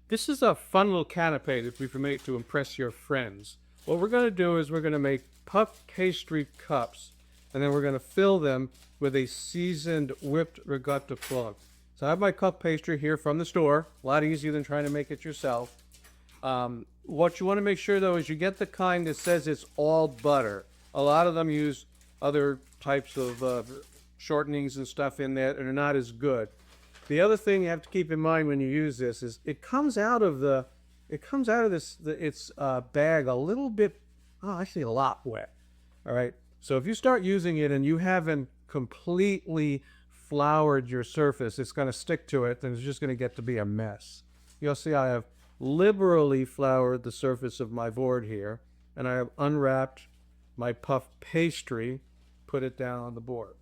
This is a fun little canapé that we've made to impress your friends. What we're going to do is we're going to make puff pastry cups, and then we're going to fill them with a seasoned whipped ricotta plug. So I have my cup pastry here from the store. A lot easier than trying to make it yourself. What you want to make sure though is you get the kind that says it's all butter. A lot of them use other types of shortenings and stuff in there and are not as good. The other thing you have to keep in mind when you use this is it comes out of its bag a little bit, oh, actually a lot wet. All right. So if you start using it and you haven't completely floured your surface, it's going to stick to it and it's just going to get to be a mess. You'll see I have liberally floured the surface of my board here, and I have unwrapped my puff pastry, put it down on the board.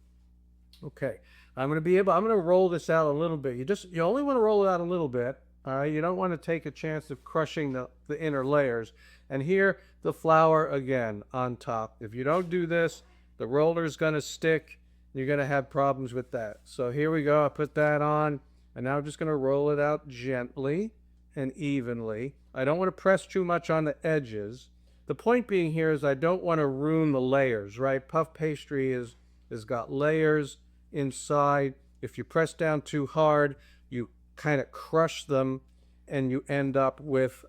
Okay, I'm going to roll this out a little bit. You only want to roll it out a little bit. All right, you don't want to take a chance of crushing the inner layers. And here, the flour again on top. If you don't do this, the roller's going to stick. You're going to have problems with that. So here we go. I put that on, and now I'm just going to roll it out gently and evenly. I don't want to press too much on the edges. The point being here is I don't want to ruin the layers, right? Puff pastry has got layers inside. If you press down too hard, you kind of crush them and you end up with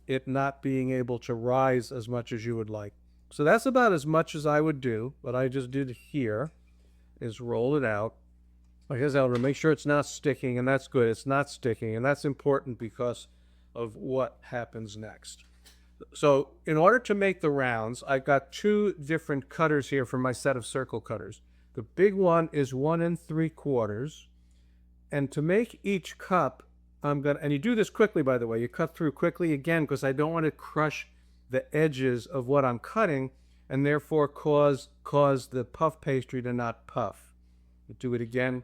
it not being able to rise as much as you would like. So that's about as much as I would do. What I just did here is roll it out. Like I said, I'll make sure it's not sticking, and that's good. It's not sticking, and that's important because of what happens next. So in order to make the rounds, I've got two different cutters here for my set of circle cutters. The big one is 1 3/4. And to make each cup, and you do this quickly, by the way, you cut through quickly again because I don't want to crush the edges of what I'm cutting and therefore cause the puff pastry to not puff. Do it again.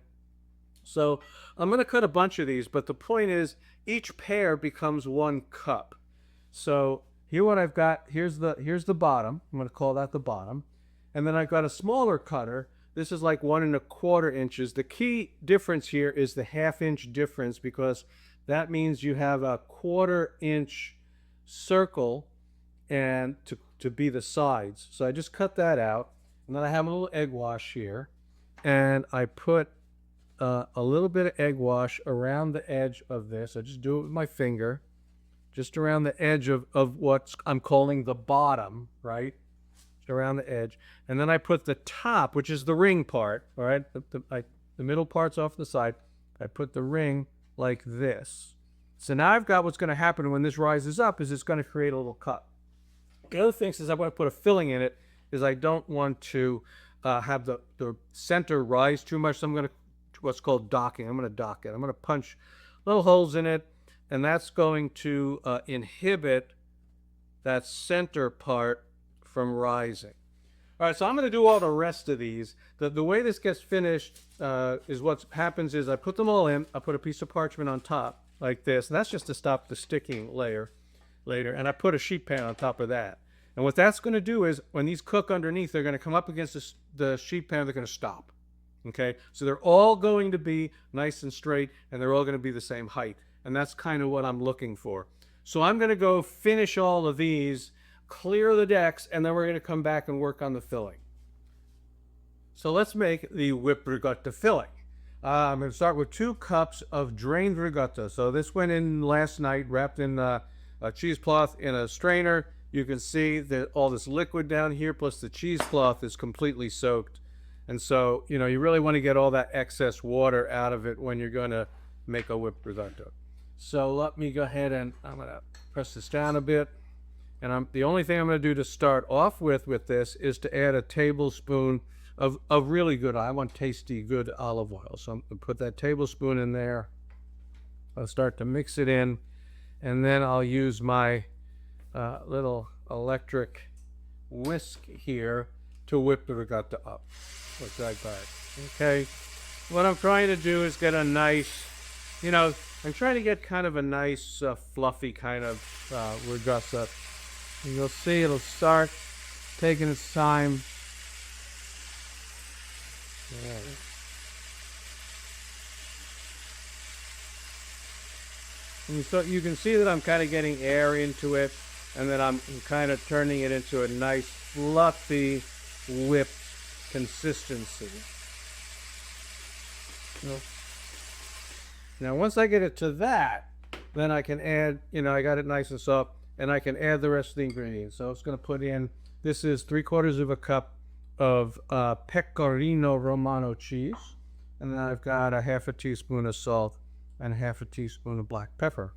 So I'm going to cut a bunch of these, but the point is each pair becomes 1 cup. So here what I've got, here's the bottom. I'm going to call that the bottom. And then I've got a smaller cutter. This is like 1 1/4 inches. The key difference here is the 1/2 inch difference because that means you have a 1/4 inch circle and to be the sides. So I just cut that out. And then I have a little egg wash here. And I put a little bit of egg wash around the edge of this. I just do it with my finger, just around the edge of what I'm calling the bottom, right? Just around the edge. And then I put the top, which is the ring part, all right? The middle part's off the side. I put the ring like this. So now I've got what's going to happen when this rises up is it's going to create a little cup. The other thing is I want to put a filling in it is I don't want to have the center rise too much. So I'm going to what's called docking. I'm going to dock it. I'm going to punch little holes in it, and that's going to inhibit that center part from rising. All right, so I'm going to do all the rest of these. The way this gets finished is what happens is I put them all in. I put a piece of parchment on top like this, and that's just to stop the sticking later. And I put a sheet pan on top of that. And what that's going to do is when these cook underneath, they're going to come up against the sheet pan. They're going to stop. Okay, so they're all going to be nice and straight, and they're all going to be the same height. And that's kind of what I'm looking for. So I'm going to go finish all of these, clear the decks, and then we're going to come back and work on the filling. So let's make the whipped ricotta filling. I'm going to start with 2 cups of drained ricotta. So this went in last night, wrapped in a cheesecloth in a strainer. You can see that all this liquid down here, plus the cheesecloth is completely soaked. And so, you really want to get all that excess water out of it when you're going to make a whipped risotto. So let me go ahead and I'm going to press this down a bit. And the only thing I'm going to do to start off with this is to add a tablespoon of really good, I want tasty, good olive oil. So I'm going to put that tablespoon in there. I'll start to mix it in. And then I'll use my little electric whisk here to whip the ricotta up. Like that. Okay. What I'm trying to do is get a nice, I'm trying to get kind of a nice fluffy kind of ricotta. And you'll see it'll start taking its time. And so you can see that I'm kind of getting air into it, and then I'm kind of turning it into a nice fluffy whipped consistency. Now once I get it to that, then I can add, I got it nice and soft, and I can add the rest of the ingredients. So it's going to put in, this is 3/4 of a cup of pecorino romano cheese, and then I've got a 1/2 teaspoon of salt and a 1/2 teaspoon of black pepper.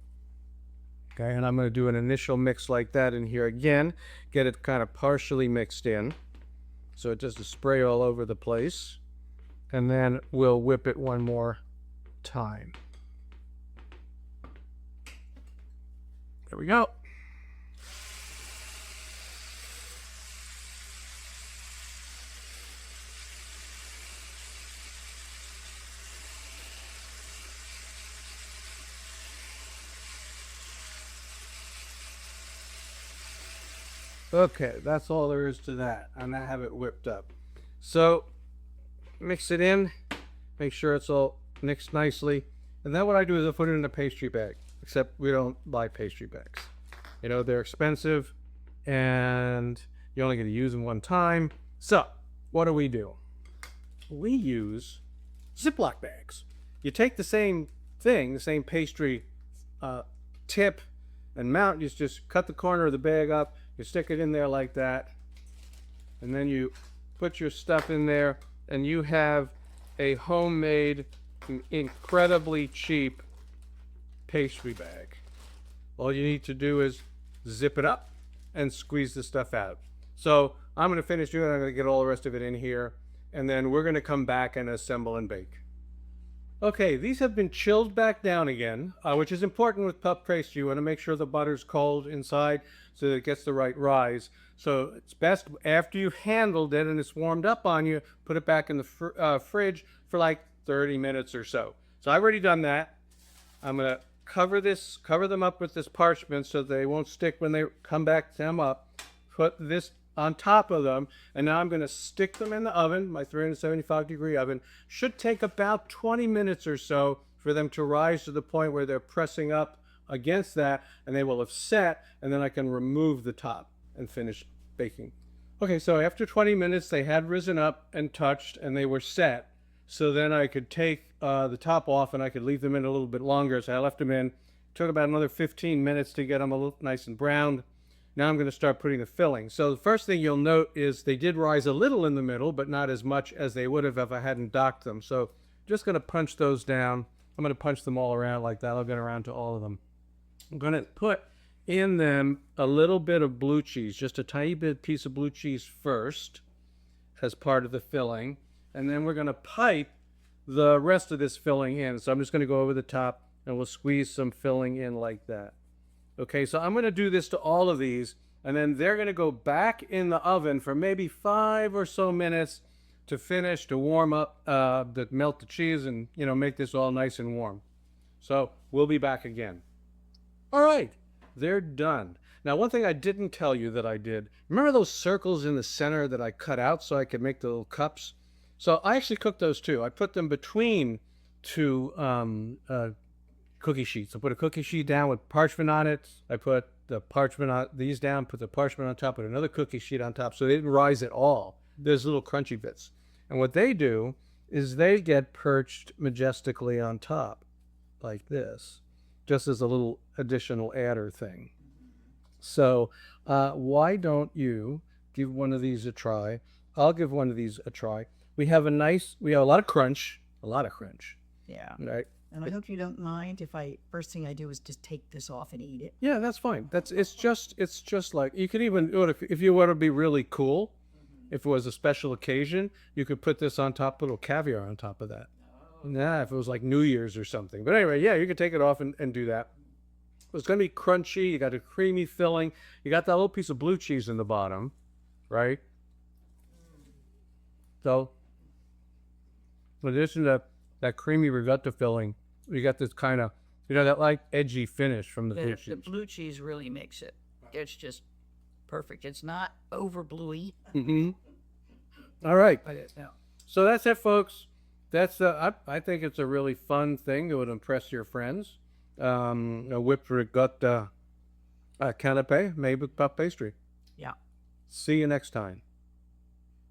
Okay, and I'm going to do an initial mix like that in here again, get it kind of partially mixed in, so it doesn't spray all over the place, and then we'll whip it one more time. There we go. Okay, that's all there is to that. And I have it whipped up. So mix it in, make sure it's all mixed nicely. And then what I do is I put it in a pastry bag, except we don't buy pastry bags. They're expensive and you're only going to use them one time. So what do? We use Ziploc bags. You take the same thing, the same pastry tip and mount, you just cut the corner of the bag up, you stick it in there like that, and then you put your stuff in there, and you have a homemade, incredibly cheap pastry bag. All you need to do is zip it up and squeeze the stuff out. So I'm going to finish doing it. I'm going to get all the rest of it in here, and then we're going to come back and assemble and bake. Okay, these have been chilled back down again, which is important with puff pastry. You want to make sure the butter's cold inside so that it gets the right rise. So it's best after you've handled it and it's warmed up on you, put it back in the fridge for like 30 minutes or so. So I've already done that. I'm going to cover them up with this parchment so they won't stick when they come back them up. Put this on top of them, and now I'm going to stick them in the oven, my 375-degree oven. Should take about 20 minutes or so for them to rise to the point where they're pressing up against that, and they will have set, and then I can remove the top and finish baking. Okay, so after 20 minutes they had risen up and touched and they were set, so then I could take the top off and I could leave them in a little bit longer. So I left them in. Took about another 15 minutes to get them a little nice and browned. Now I'm going to start putting the filling. So the first thing you'll note is they did rise a little in the middle, but not as much as they would have if I hadn't docked them. So just going to punch those down. I'm going to punch them all around like that. I'll get around to all of them. I'm going to put in them a little bit of blue cheese, just a tiny bit piece of blue cheese first as part of the filling. And then we're going to pipe the rest of this filling in. So I'm just going to go over the top and we'll squeeze some filling in like that. Okay, so I'm going to do this to all of these, and then they're going to go back in the oven for maybe 5 or so minutes to finish, to warm up, to melt the cheese and, make this all nice and warm. So we'll be back again. All right, they're done. Now, one thing I didn't tell you that I did, remember those circles in the center that I cut out so I could make the little cups? So I actually cooked those too. I put them between two cookie sheets. I put a cookie sheet down with parchment on it. I put the parchment on these down, put the parchment on top, put another cookie sheet on top, so they didn't rise at all. There's little crunchy bits. And what they do is they get perched majestically on top like this, just as a little additional adder thing. So why don't you give one of these a try? I'll give one of these a try. We have a lot of crunch, Yeah. right? And I hope you don't mind if first thing I do is just take this off and eat it. Yeah, that's fine. It's just like, you could even do it if you want to be really cool. If it was a special occasion, you could put this on top, put a little caviar on top of that. Yeah, if it was like New Year's or something. But anyway, yeah, you could take it off and do that. It's going to be crunchy. You got a creamy filling. You got that little piece of blue cheese in the bottom, right? So, in addition to that creamy ricotta filling, you got this kind of, that like edgy finish from the blue cheese. The blue cheese really makes it. It's just perfect. It's not over bluey. Mm-hmm. All right. No. So that's it, folks. That's I think it's a really fun thing that would impress your friends. a whipped ricotta canape made with puff pastry. Yeah. See you next time.